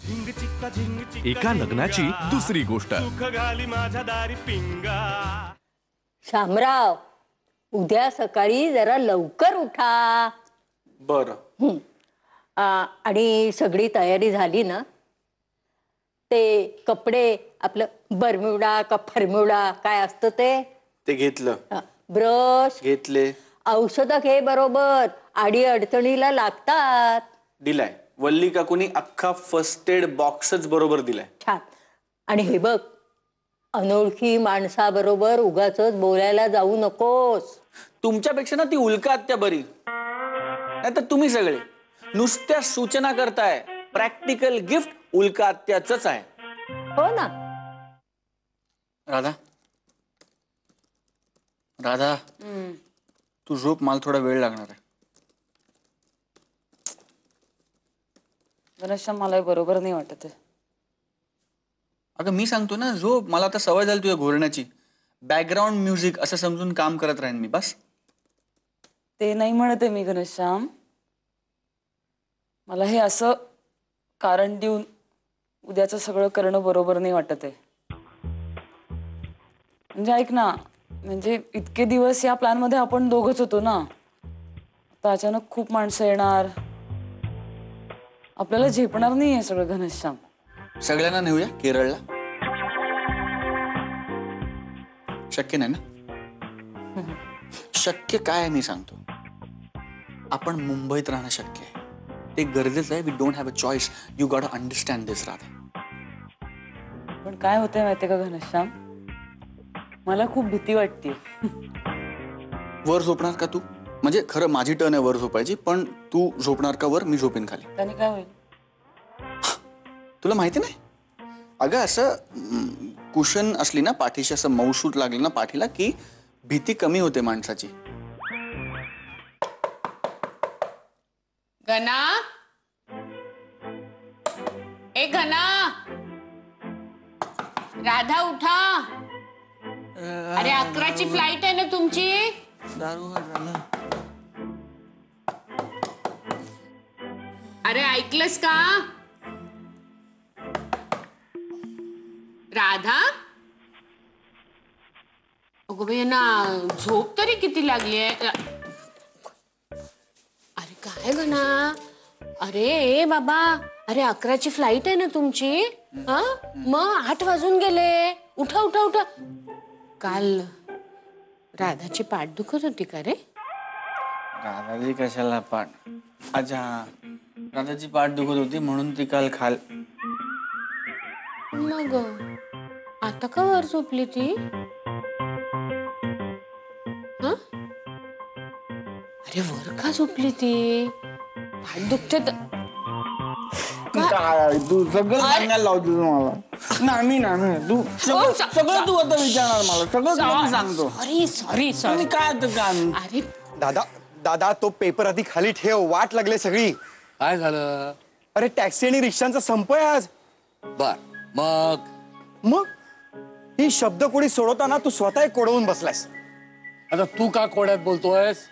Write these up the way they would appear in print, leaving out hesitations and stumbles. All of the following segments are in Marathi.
एका लग्नाची दुसरी गोष्ट। शामराव, उद्या सकाळी जरा लवकर उठा। बरं। आणि सगळी तयारी झाली ना, ते कपडे आपलं बरम्युडा का फरम्युडा काय असतं ते घेतलं। ब्रश घेतले। औषधं घे बरोबर, आडी अडचणीला लागतात। दिलाय वल्ली काकूनी अख्खा फर्स्ट एड बॉक्सच बरोबर दिलाय। छान। आणि हे बघ, अनोळखी माणसाबरोबर उगाचच बोलायला जाऊ नकोस। तुमच्यापेक्षा ना ती उल्का आत्या बरी, नाहीतर तुम्ही सगळे नुसत्या सूचना करताय। प्रॅक्टिकल गिफ्ट उल्का आत्याचंच आहे। हो ना। राधा, राधा, तू झोप, मला थोडा वेळ लागणार आहे। घनश्याम, मला बरोबर नाही वाटत आहे। अगं मी सांगतो ना, झोप, मला आता सवय झाली तुझ्या घोरण्याची। बॅकग्राऊंड म्युझिक असं समजून काम करत राहीन मी, बस। ते नाही म्हणते मी घनश्याम, मला हे असं कारण देऊन उद्याचं सगळं करणं बरोबर नाही वाटत आहे। म्हणजे ऐक ना, म्हणजे इतके दिवस या प्लॅन मध्ये आपण दोघच होतो ना, आता अचानक खूप माणसं येणार, आपल्याला झेपणार नाही हे सगळं घनश्याम। सगळ्यांना नेऊया केरळला, शक्य नाही ना? शक्य काय आहे मी सांगतो, आपण मुंबईत राहणं शक्य आहे, ते गरजेचं आहे। We don't have a choice, you got to understand this Radha. पण काय होतंय माहितीये का घनश्याम, मला खूप भीती वाटते। वर झोपणार का तू? म्हणजे खरं माझी टर्न आहे वर झोपायची, पण तू झोपणार का वर, मी झोपेन खाली? त्याने काय होईल? तुला माहिती नाही? अगं असं कुशन असली ना पाठीशी, असं मऊसूत लागली ना पाठीला की भीती कमी होते माणसाची। गना, ए गना, राधा उठा। अरे 11ची फ्लाइट आहे ना तुमची। अरे ऐकलंस का राधा? अगं बाई ना, झोप तरी किती लागली आहे? अरे काय गना, अरे बाबा, अरे 11ची फ्लाइट आहे ना तुमची। हा, मग 8 वाजून गेले। उठा उठा उठा। काल राधाची पाठ दुखत होती का रे? राधाची कशाला पाठ? अच्छा, राधाची पाठ दुखत होती म्हणून ती काल मग आता का वर झोपली ती? हा, अरे वर का झोपली ती? पाठ दुखते तर काय तू सगळं सांगायला लावते मला? नाही तू सगळं तू आता विचारणार मला, सगळं तुला सांगतो। Sorry sorry sorry. काय आता काम? अरे दादा, दादा, तो पेपर आधी खाली ठेव, वाट लागले सगळी। काय झालं? अरे टॅक्सी आणि रिक्षांचा संप आहे आज। बर, मग मग ही शब्दकोडी सोडवताना तू स्वतः कोडवून बसलायस। आता तू का कोड्यात बोलतोयस?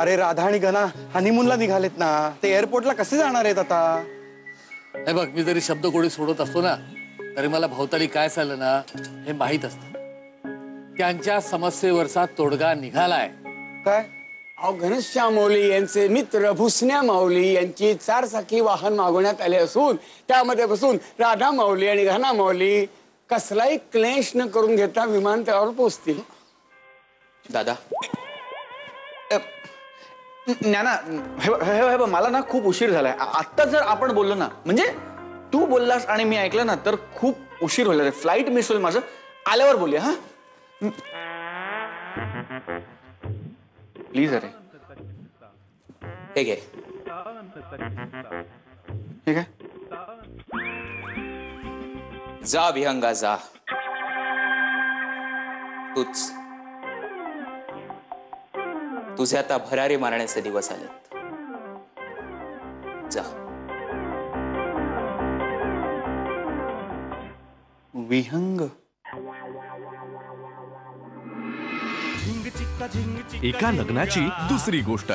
अरे राधा आणि गना हनीमूनला निघालेत ना, ते एअरपोर्टला कसे जाणार आहेत आता? हे बघ, मी जरी शब्दकोडी सोडत असतो ना, तरी मला भोवताली काय चाललं ना हे माहीत असतं। त्यांच्या समस्येवरचा तोडगा निघालाय। काय? अहो, घनश्याम माऊली यांचे मित्र भुसण्या माऊली यांची 4 चाकी वाहन मागवण्यात आले असून त्यामध्ये बसून राधा माऊली आणि घना माऊली कसलाही क्लेश न करून घेता विमानतळावर पोहोचतील। दादा, ज्ञाना, हे मला ना खूप उशीर झालाय। आता जर आपण बोललो ना, म्हणजे तू बोललास आणि मी ऐकलं ना, तर खूप उशीर होईल। फ्लाइट मिस होईल माझं। आल्यावर बोलूया हा, प्लीज। अरे ठीक आहे, ठीक आहे। जा विहंगा जा, तुझे आता भरारी मारण्याचे दिवस आलेत। जा। विहंग? एका लग्नाची दुसरी गोष्ट।